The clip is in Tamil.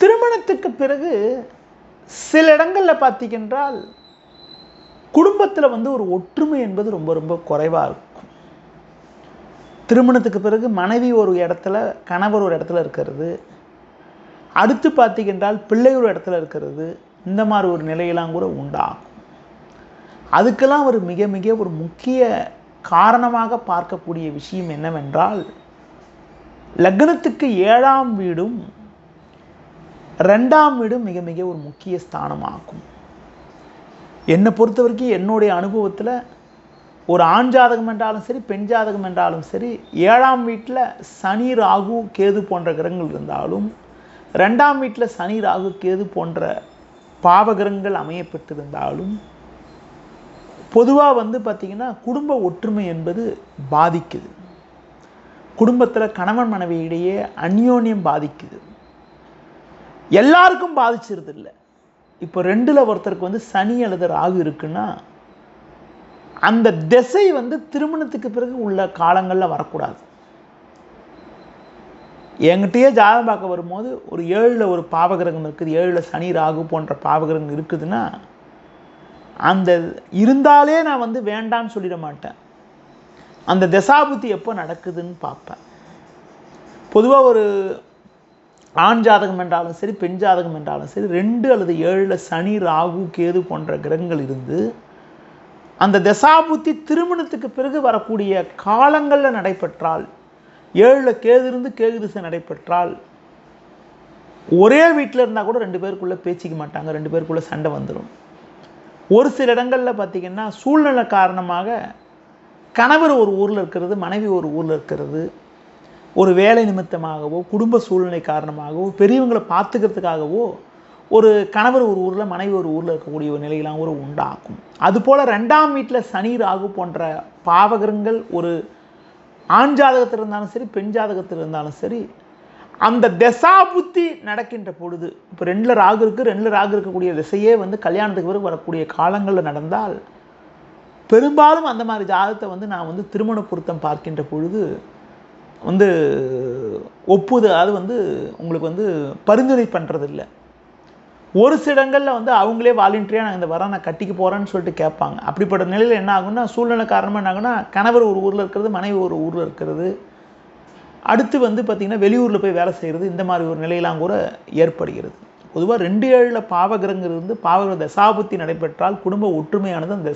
திருமணத்துக்கு பிறகு சில இடங்களில் பார்த்தீங்கன்றால் குடும்பத்தில் வந்து ஒரு ஒற்றுமை என்பது ரொம்ப ரொம்ப குறைவாக இருக்கும். திருமணத்துக்கு பிறகு மனைவி ஒரு இடத்துல, கணவர் ஒரு இடத்துல இருக்கிறது, அடுத்து பார்த்தீங்கன்றால் பிள்ளை ஒரு இடத்துல இருக்கிறது, இந்த மாதிரி ஒரு நிலையெல்லாம் கூட உண்டாகும். அதுக்கெல்லாம் ஒரு மிக மிக ஒரு முக்கிய காரணமாக பார்க்கக்கூடிய விஷயம் என்னவென்றால், லக்னத்துக்கு 7ஆம் வீடும் 2ஆம் வீடும் மிக மிக ஒரு முக்கிய ஸ்தானமாகும். என்னை பொறுத்த வரைக்கும் என்னுடைய அனுபவத்தில் ஒரு ஆண் ஜாதகம் என்றாலும் சரி, பெண் ஜாதகம் என்றாலும் சரி, 7ஆம் வீட்டில் சனி ராகு கேது போன்ற கிரகங்கள் இருந்தாலும், 2ஆம் வீட்டில் சனி ராகு கேது போன்ற பாவகிரகங்கள் அமையப்பட்டிருந்தாலும், பொதுவாக வந்து பார்த்திங்கன்னா குடும்ப ஒற்றுமை என்பது பாதிக்குது. குடும்பத்தில் கணவன் மனைவி இடையே அந்யோன்யம் பாதிக்குது. எல்லாருக்கும் பாதிச்சிருது இல்லை. இப்போ 2ல் ஒருத்தருக்கு வந்து சனி அல்லது ராகு இருக்குன்னா, அந்த திசை வந்து திருமணத்துக்கு பிறகு உள்ள காலங்களில் வரக்கூடாது. என்கிட்டயே ஜாதகம் பார்க்க வரும்போது ஒரு 7ல் ஒரு பாவகிரகம் இருக்குது, 7ல் சனி ராகு போன்ற பாவகிரகம் இருக்குதுன்னா, அந்த இருந்தாலே நான் வந்து வேண்டான்னு சொல்லிட மாட்டேன். அந்த தசாபுத்தி எப்போ நடக்குதுன்னு பார்ப்பேன். பொதுவாக ஒரு ஆண் ஜாதகம் என்றாலும் சரி, பெண் ஜாதகம் என்றாலும் சரி, 2 அல்லது 7ல் சனி ராகு கேது போன்ற கிரகங்கள் இருந்து அந்த தசாபுத்தி திருமணத்துக்கு பிறகு வரக்கூடிய காலங்களில் நடைபெற்றால், 7ல் கேது இருந்து கேது திசை நடைபெற்றால், ஒரே வீட்டில் இருந்தால் கூட 2 பேருக்குள்ளே பேச்சிக்க மாட்டாங்க, 2 பேருக்குள்ளே சண்டை வந்துடும். ஒரு சில இடங்களில் பார்த்திங்கன்னா சூழ்நிலை காரணமாக கணவர் ஒரு ஊரில் இருக்கிறது, மனைவி ஒரு ஊரில் இருக்கிறது, ஒரு வேலை நிமித்தமாகவோ, குடும்ப சூழ்நிலை காரணமாகவோ, பெரியவங்களை பார்த்துக்கிறதுக்காகவோ ஒரு கணவர் ஒரு ஊரில், மனைவி ஒரு ஊரில் இருக்கக்கூடிய ஒரு நிலையெல்லாம் கூட உண்டாகும். அதுபோல் 2ஆம் வீட்டில் சனி ராகு போன்ற பாவகிரகங்கள் ஒரு ஆண் ஜாதகத்தில் இருந்தாலும் சரி, பெண் ஜாதகத்தில் இருந்தாலும் சரி, அந்த தசாபுத்தி நடக்கின்ற பொழுது, இப்போ 2ல் ராகு இருக்குது, 2ல் ராகு இருக்கக்கூடிய திசையே வந்து கல்யாணத்துக்கு பிறகு வரக்கூடிய காலங்களில் நடந்தால், பெரும்பாலும் அந்த மாதிரி ஜாதகத்தை வந்து நான் வந்து திருமண பொருத்தம் பார்க்கின்ற பொழுது வந்து அதாவது வந்து உங்களுக்கு வந்து பரிந்துரை பண்ணுறதில்லை. ஒரு சில இடங்களில் வந்து அவங்களே வாலண்டியராக நான் இந்த வரம் நான் கட்டிக்க போகிறேன்னு சொல்லிட்டு கேட்பாங்க. அப்படிப்பட்ட நிலையில் என்ன ஆகுன்னா, சூழ்நிலை காரணமாக என்ன ஆகுன்னா, கணவர் ஒரு ஊரில் இருக்கிறது, மனைவி ஒரு ஊரில் இருக்கிறது, அடுத்து வந்து பார்த்திங்கன்னா வெளியூரில் போய் வேலை செய்கிறது, இந்த மாதிரி ஒரு நிலையெல்லாம் கூட ஏற்படுகிறது. பொதுவாக 2 7ல் பாவகிரகங்கள் இருந்து பாவகிரக தசாபுத்தி நடைபெற்றால் குடும்ப ஒற்றுமையானது அந்த